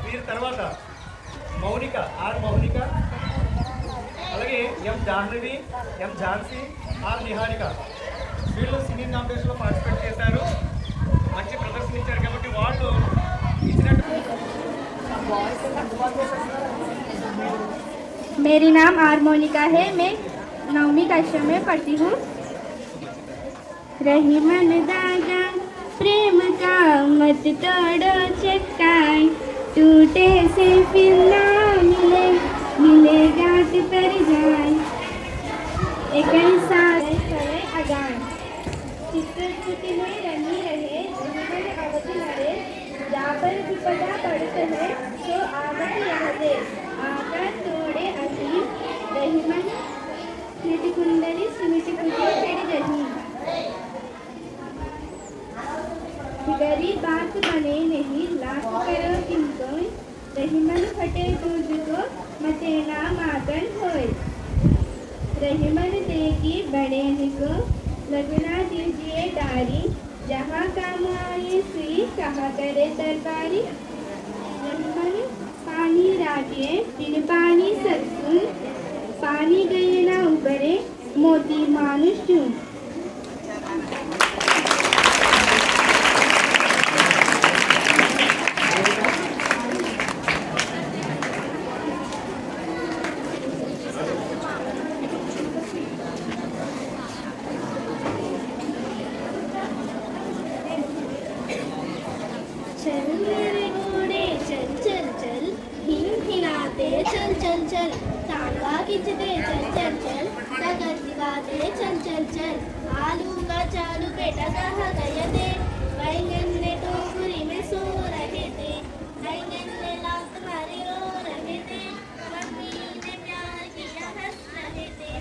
వీరి తర్వాత మౌనిక ఆర్ మౌనిక, అలాగే ఎం జాహ్నవి, ఎం ఝాన్సీ, ఆర్ నిహారిక. వీళ్ళు సింగింగ్ కాంపిటీషన్లో పార్టిసిపేట్ చేశారు, మంచి ప్రదర్శన ఇచ్చారు కాబట్టి వాళ్ళు ఇచ్చినట్టు. मेरी नाम आर मोनिका है, मैं 9वीं कक्षा में पढ़ती हूँ। रही मन दागा प्रेम का मत तोड़ो चक्काए, टूटे से फिर ना मिले, मिलेगा तो तर जाए, एक ऐसा अगान चित्रकुटी में रही रहे, जीवन अवधि लड़े, जाबर विपदा पड़ते है तो आवर यह दे, आकर तोड़े असीम, रही मन स्मृति कुंडली स्मृति कुटी पेड़ रही, गरीब बात बने नहीं लाख करो किनको, रही मन फटे दूध को मते नाम आगन होए, रही मन देगी बड़े को लगना दीजिए डारी, जहाँ काम आए सुई कहा करे दरबारी, रही मन पानी रागे बिन पानी सत्सुन, पानी गए ना उबरे मोती मानुष चून. चल मेरे घोड़े चल चल चल, हिम हिलाते चल चल चल, टांगा खींचते चल चल चल, डगर दिखाते चल चल चल, आलू का चालू बेटा कहाँ गए थे, बैंगन ने टोकरी में सो रहे थे, बैंगन ने लात मारी रो रहे थे, मम्मी ने प्यार किया हंस रहे थे,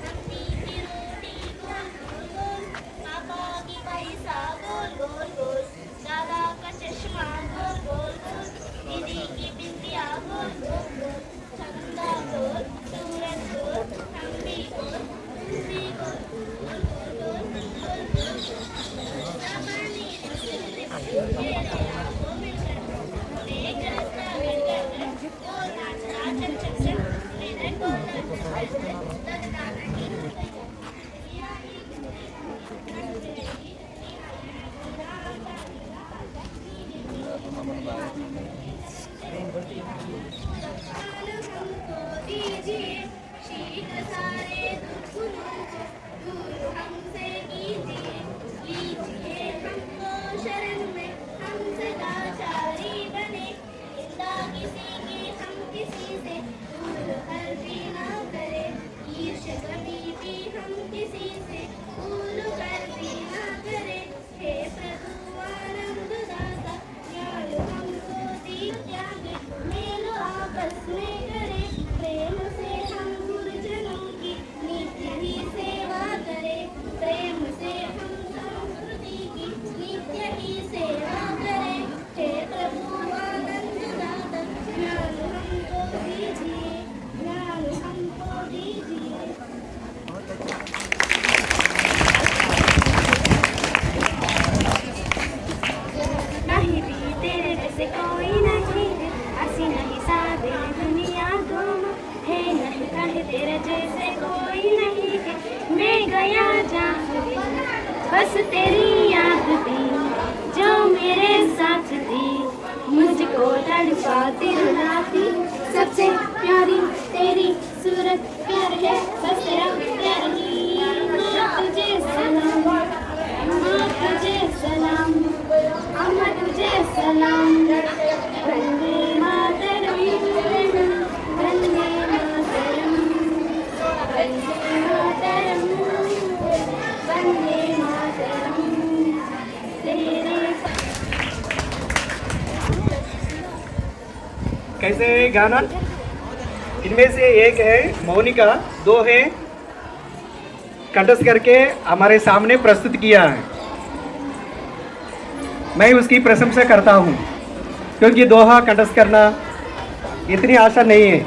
मम्मी की रोटी गोल गोल गोल, पापा की पैसा गोल गोल गोल, दादा का चश्मा गोल गोल गोल, दीदी की बिंदिया गोल गोल गोल, चंदा गोल, सूरज गोल, हम भी गोल, तुम भी गोल, गोल गोल गोल गोल गोल, सामानी मेरे आंखों में चल, एक रास्ता मिलकर गोल नाचना चल चल चल, मेरे गोल नाचना चल चल, लगना नहीं दीजिए शीघ्र सारे दुख दूर हमसे कीजिए, लीजिए हमको शरण में, हमसे लाचारी बने, निंदा किसी की हम किसी से दूर हर भी ना करे, ईर्ष्या कभी भी हम किसी से दूर कर भी ना करे, हे प्रभु आनंद दाता ज्ञान हमको दीप त्याग, मेल आपस में करे, प्रेम से हम गुरुजनों की नित्य ही सेवा करें, प्रेम से हम संस्कृति की नित्य ही सेवा करें, हे प्रभु आनंद दाता ज्ञान हमको दीजिए, ज्ञान हमको दीजिए. नहीं भी तेरे जैसे कोई नहीं है, ऐसी नहीं सादे दुनिया गुम है, नहीं कहे तेरे जैसे कोई नहीं है, मैं गया जहाँ भी बस तेरी याद थी, जो मेरे साथ थी मुझको तड़पाती रुलाती, सबसे प्यारी तेरी सूरत प्यार है, बस तेरा प्यार ही, माँ तुझे सलाम, माँ तुझे सलाम, अम्मा तुझे सलाम, वंदे मातरम, वंदे मातरम, वंदे मातरम, वंदे मातरम, तेरे. कैसे है गाना? इनमें से एक है मौनिका, दो है कंठस्थ करके हमारे सामने प्रस्तुत किया है। मैं उसकी प्रशंसा करता हूँ, क्योंकि दोहा कंठस्थ करना इतनी आसान नहीं है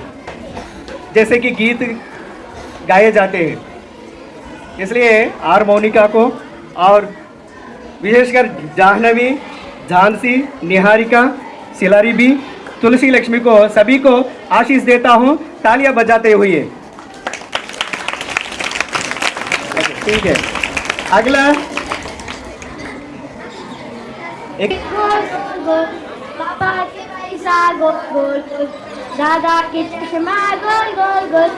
जैसे कि गीत गाए जाते हैं। इसलिए आर मौनिका को और विशेषकर जाह्नवी, झांसी, निहारिका, सिलारी भी तुलसी लक्ष्मी को सभी को आशीष देता हूँ तालियां बजाते हुए। ठीक है, अगला एक पापा के पैसा गोल गोल गोल, दादा के चश्मा गोल गोल गोल,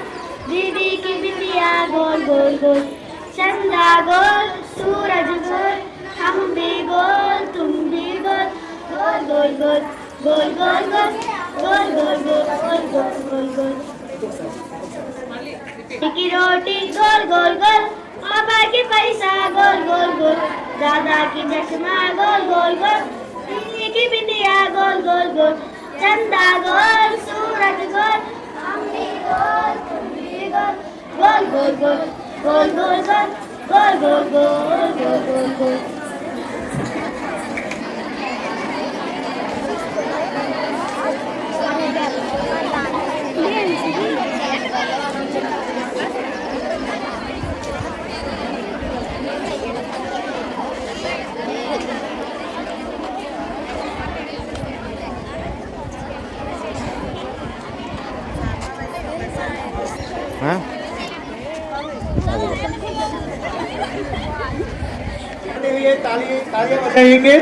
दीदी की बिंदिया गोल गोल गोल, चंदा गोल सूरज गोल, हम भी गोल तुम भी गोल, गोल गोल गोल गोल गोल गोल गोल गोल गोल गोल गोल गोल की रोटी गोल गोल गोल, पापा के पैसा गोल गोल गोल, दादा की चश्मा गोल गोल गोल, दीदी की बिंदिया गोल गोल गोल, चंदा गोल सूरज गोल, हम भी गोल तुम भी गोल, गोल गोल गोल गोल गोल गोल गोल गोल गोल गोल गोल गोल। तालियां बजाएंगे।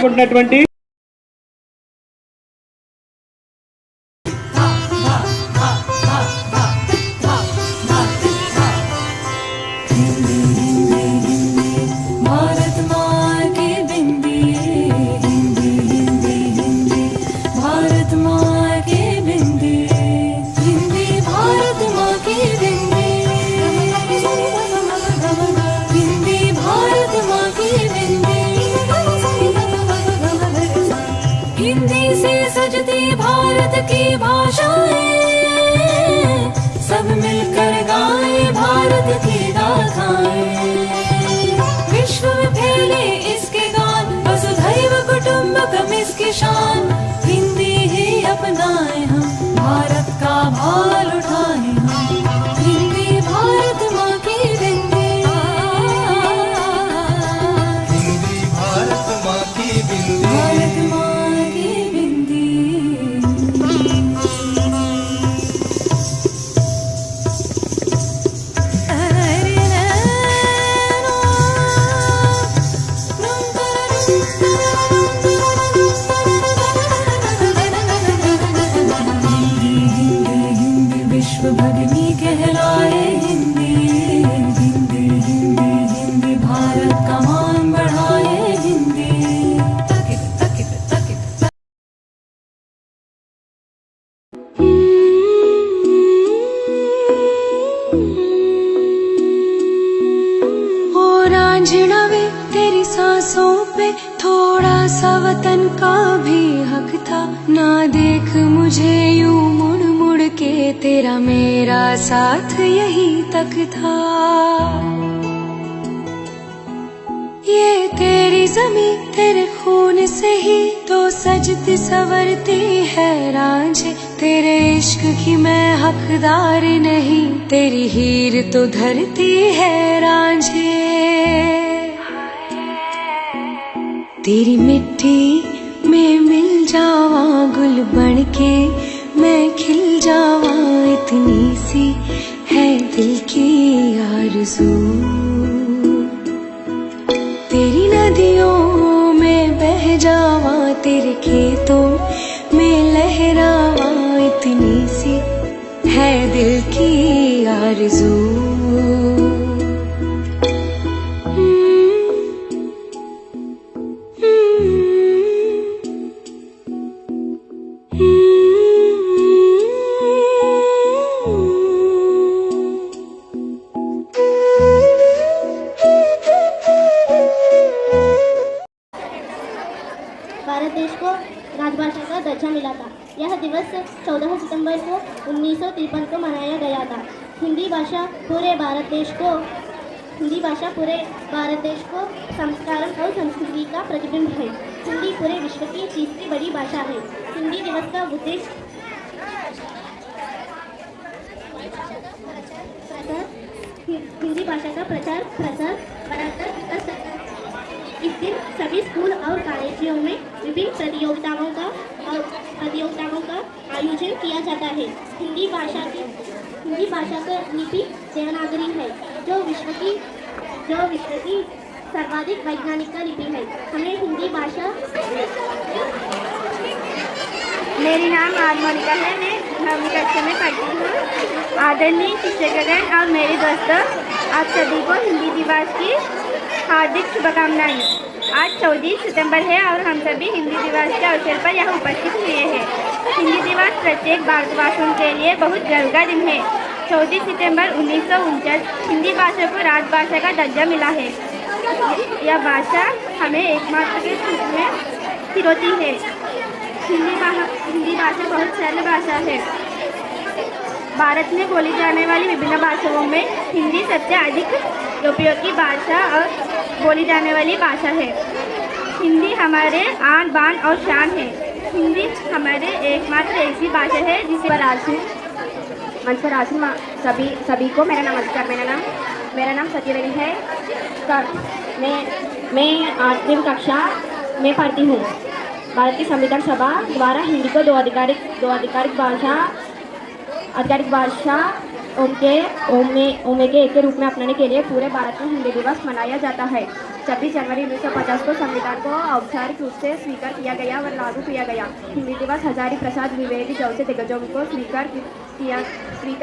ఉన్నటువంటి भारत की भाषाएं सब मिलकर गाए भारत की गाथाएं, विश्व में फैले इसके गान, वसुधैव कुटुंबकम इसकी शान, हिंदी ही अपनाए हम, भारत का भाल उठाए हम, हिंदी भारत माँ की बिंदी, हिंदी भारत माँ की बिंदी, भारत माँ की बिंदी। विश्व भगिनी कहलाए हिंदी, हिंदी हिंदी हिंदी भारत का मान बढ़ाए हिंदी। तकित तकित तकित ओ रांझना वे तेरी सांसों पे थोड़ा सा वतन का भी हक था। ना देख मुझे यूं मुड़ मुड़ के, तेरा मेरा साथ यही तक था। ये तेरी ज़मीं तेरे खून से ही तो सजती संवरती है रांझे। तेरे इश्क की मैं हकदार नहीं, तेरी हीर तो धरती है रांझे। तेरी मिट्टी में मिल जावा गुल बन के, मैं खिल जावा, इतनी सी है दिल की आरज़ू। तेरी नदियों में बह जावा, तेरे खेतों में लहरावा, इतनी सी है दिल की आरज़ू। भारत देश को राजभाषा का दर्जा मिला था। यह दिवस 14 सितंबर को 1953 को मनाया गया था। हिंदी भाषा पूरे भारत देश को संस्कार और संस्कृति का प्रतिबिंब है। हिंदी पूरे विश्व की तीसरी बड़ी भाषा है। हिंदी दिवस का उद्देश्य हिंदी भाषा का प्रचार प्रसार बढ़ाकर विकास करना है। इस दिन सभी स्कूल और कॉलेजों में विभिन्न प्रतियोगिताओं का आयोजन किया जाता है। हिंदी भाषा का लिपि देवनागरी है, जो विश्व की सर्वाधिक वैज्ञानिक का लिपि है। हमें हिंदी भाषा। मेरी नाम मोनिका है। मैं 9वीं कक्षा में पढ़ती हूँ। आदरणीय शिक्षकगण और मेरे दोस्तों, आप सभी को हिंदी दिवस की हार्दिक शुभकामनाएं। आज 14 सितंबर है और हम सभी हिंदी दिवस के अवसर पर यहाँ उपस्थित हुए हैं। हिंदी दिवस प्रत्येक भारतवासियों के लिए बहुत गर्व का दिन है। 14 सितंबर 1949 हिंदी भाषा को राजभाषा का दर्जा मिला है। यह भाषा हमें एकमात्र के रूप में पिरोती है। हिंदी भाषा बहुत सरल भाषा है। भारत में बोली जाने वाली विभिन्न भाषाओं में हिंदी सबसे अधिक उपयोगी भाषा और बोली जाने वाली भाषा है। हिंदी हमारे आन बान और शान है। हिंदी हमारे एकमात्र ऐसी भाषा है जिसे मंच पर आसीन सभी को मेरा नमस्कार। मेरा नाम सत्यवेणी है। मैं 8वीं कक्षा में पढ़ती हूँ। भारत की संविधान सभा द्वारा हिंदी को दो आधिकारिक भाषा ओमे के एक के रूप में अपनाने के लिए पूरे भारत में हिंदी दिवस मनाया जाता है। 26 जनवरी 1950 को संविधान को औपचारिक रूप से स्वीकार किया गया और लागू किया गया। हिंदी दिवस हजारी प्रसाद द्विवेदी जैसे दिग्गजों को स्वीकार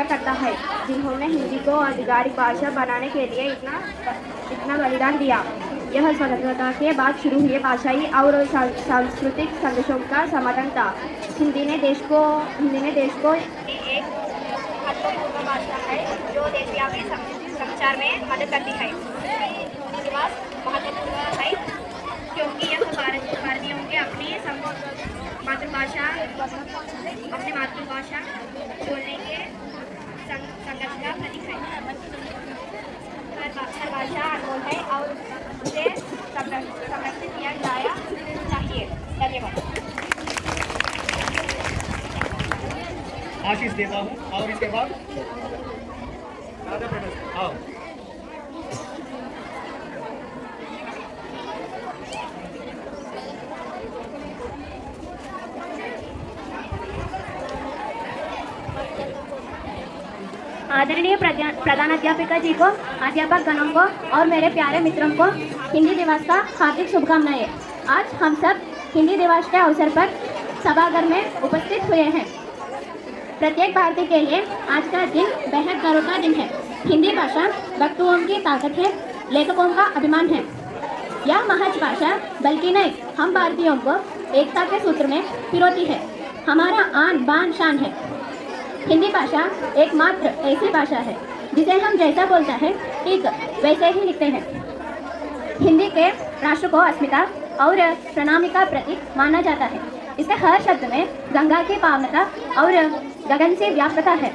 करता है, जिन्होंने हिंदी को आधिकारिक भाषा बनाने के लिए इतना बलिदान दिया। यह स्वतंत्रता के बाद शुरू हुए भाषाई और सांस्कृतिक संघर्षों का समाधान था। हिंदी ने देश को एक महत्वपूर्ण भाषा है जो देशव्यापी संचार में मदद करती है। हिंदी दिवस महत्वपूर्ण है क्योंकि यह भारतीयों के अपनी मातृभाषा बोलने के संघर्ष का प्रतीक है। हर भाषा अनमोल है और उसे संरक्षित किया जाना चाहिए। धन्यवाद। आशीष देता हूँ और इसके बाद आओ। आदरणीय प्रधानाध्यापिका जी को, अध्यापक गणों को और मेरे प्यारे मित्रों को हिंदी दिवस का हार्दिक शुभकामनाएं। आज हम सब हिंदी दिवस के अवसर पर सभागार में उपस्थित हुए हैं। प्रत्येक भारतीय के लिए आज का दिन बेहद गर्व का दिन है। हिंदी भाषा वक्ताओं की ताकत है, लेखकों का अभिमान है। यह महज भाषा बल्कि नहीं, हम भारतीयों को एकता के सूत्र में पिरोती है। हमारा आन बान शान है। हिंदी भाषा एकमात्र ऐसी भाषा है जिसे हम जैसा बोलता है ठीक वैसे ही लिखते हैं। हिंदी के राष्ट्र को अस्मिता और प्रणामी का प्रतीक माना जाता है। इसके हर शब्द में गंगा की पावनता और गगन से व्याप्तता है।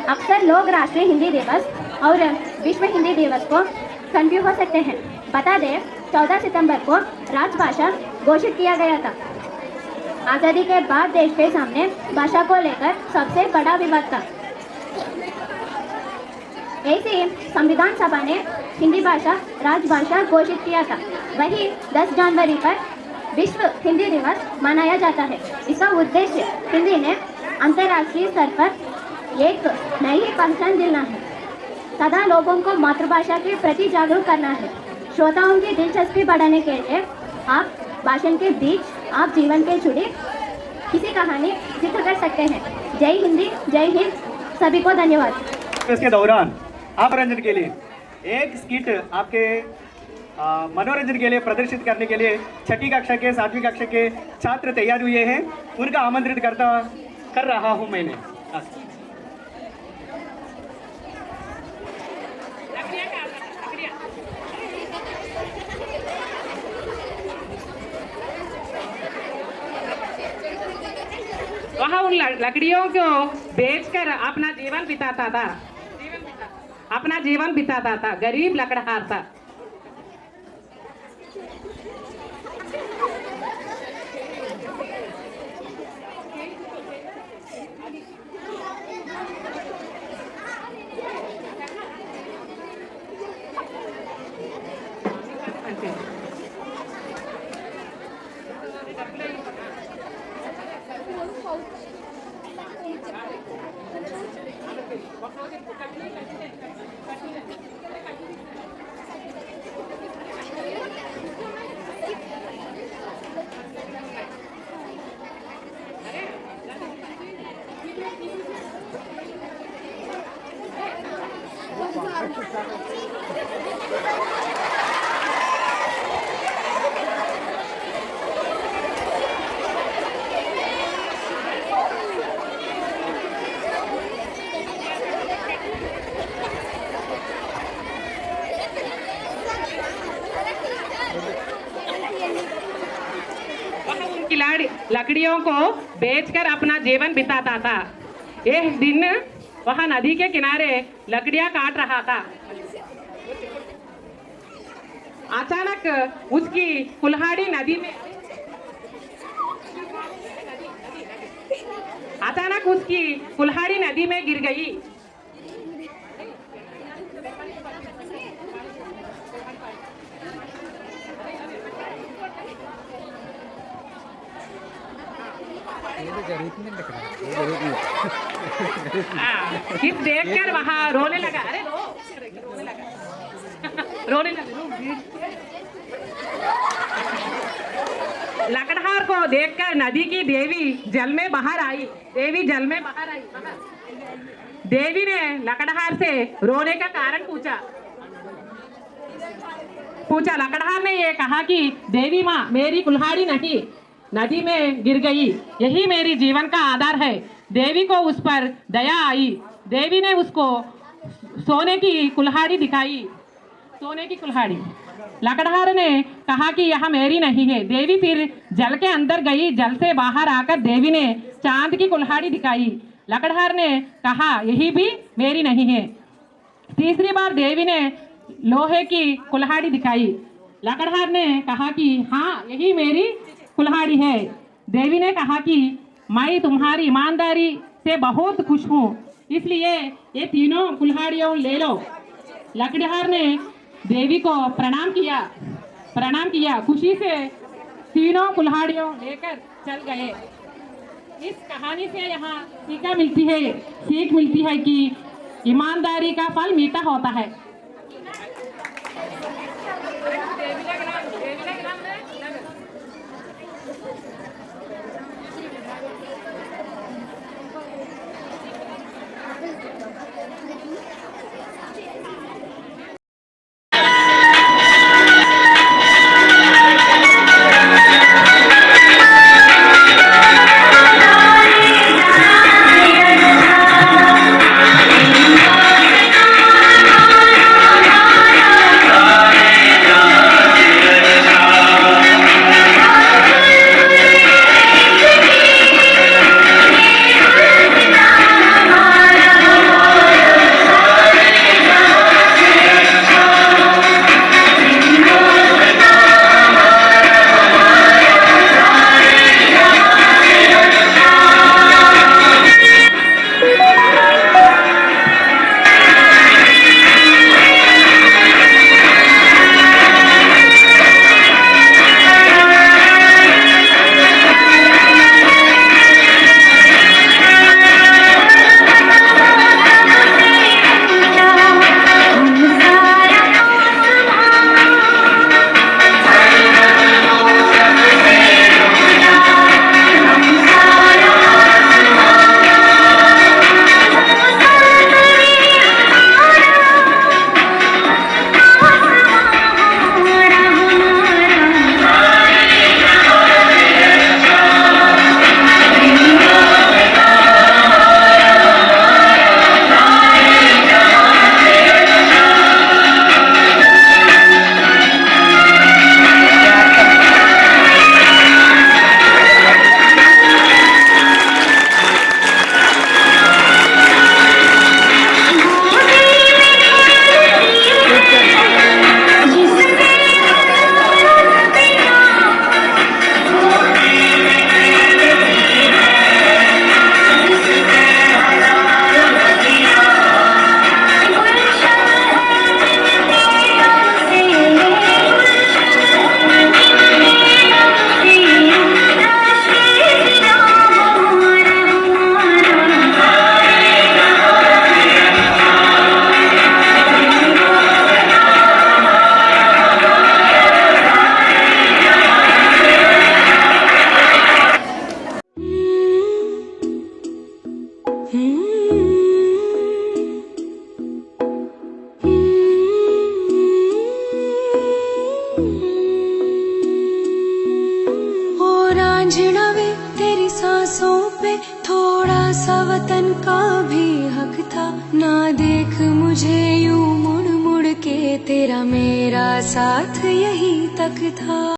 अक्सर लोग राष्ट्रीय हिंदी दिवस और विश्व हिंदी दिवस को कंफ्यूज हो सकते हैं। बता दें, 14 सितंबर को राजभाषा घोषित किया गया था। आज़ादी के बाद देश के सामने भाषा को लेकर सबसे बड़ा विवाद था। ऐसे ही संविधान सभा ने हिंदी भाषा राजभाषा घोषित किया था। वही 10 जनवरी पर विश्व हिंदी दिवस मनाया जाता है। इसका उद्देश्य हिंदी ने अंतर्राष्ट्रीय स्तर पर एक नई पहचान दिलाना है तथा लोगों को मातृभाषा के प्रति जागरूक करना है। श्रोताओं की दिलचस्पी बढ़ाने के लिए आप भाषण के बीच आप जीवन के जुड़ी किसी कहानी जिक्र कर सकते हैं। जय हिंदी, जय हिंद। सभी को धन्यवाद। इसके दौरान आप मनोरंजन के लिए एक स्किट आपके मनोरंजन के लिए प्रदर्शित करने के लिए 6ठी कक्षा के 7वीं कक्षा के छात्र तैयार हुए हैं। उनका आमंत्रित कर रहा हूं मैंने। वह उन लकड़ियों को बेचकर अपना जीवन बिताता था। गरीब लकड़हार था। लकड़ियों को बेचकर अपना जीवन बिताता था। एक दिन वह नदी के किनारे लकड़ियां काट रहा था। अचानक उसकी कुल्हाड़ी नदी में गिर गई। फिर देखकर वहाँ रोने लगा। अरे रोने लगा। लकड़हार को देखकर नदी की देवी जल में बाहर आई। देवी ने लकड़हार से रोने का कारण पूछा। लकड़हार ने ये कहा कि देवी माँ, मेरी कुल्हाड़ी नहीं नदी में गिर गई, यही मेरी जीवन का आधार है। देवी को उस पर दया आई। देवी ने उसको सोने की कुल्हाड़ी दिखाई। लकड़हार ने कहा कि यह मेरी नहीं है। देवी फिर जल के अंदर गई। जल से बाहर आकर देवी ने चांद की कुल्हाड़ी दिखाई। लकड़हार ने कहा यही भी मेरी नहीं है। तीसरी बार देवी ने लोहे की कुल्हाड़ी दिखाई। लकड़हार ने कहा कि हाँ, यही मेरी कुल्हाड़ी है। देवी ने कहा कि मैं तुम्हारी ईमानदारी से बहुत खुश हूँ, इसलिए ये तीनों कुल्हाड़ियों ले लो। लकड़हार ने देवी को प्रणाम किया। खुशी से तीनों कुल्हाड़ियों लेकर चल गए। इस कहानी से यहाँ सीख मिलती है कि ईमानदारी का फल मीठा होता है। ओ रांझना वे तेरी सांसों पे थोड़ा सा वतन का भी हक था। ना देख मुझे यूं मुड़ मुड़ के, तेरा मेरा साथ यही तक था।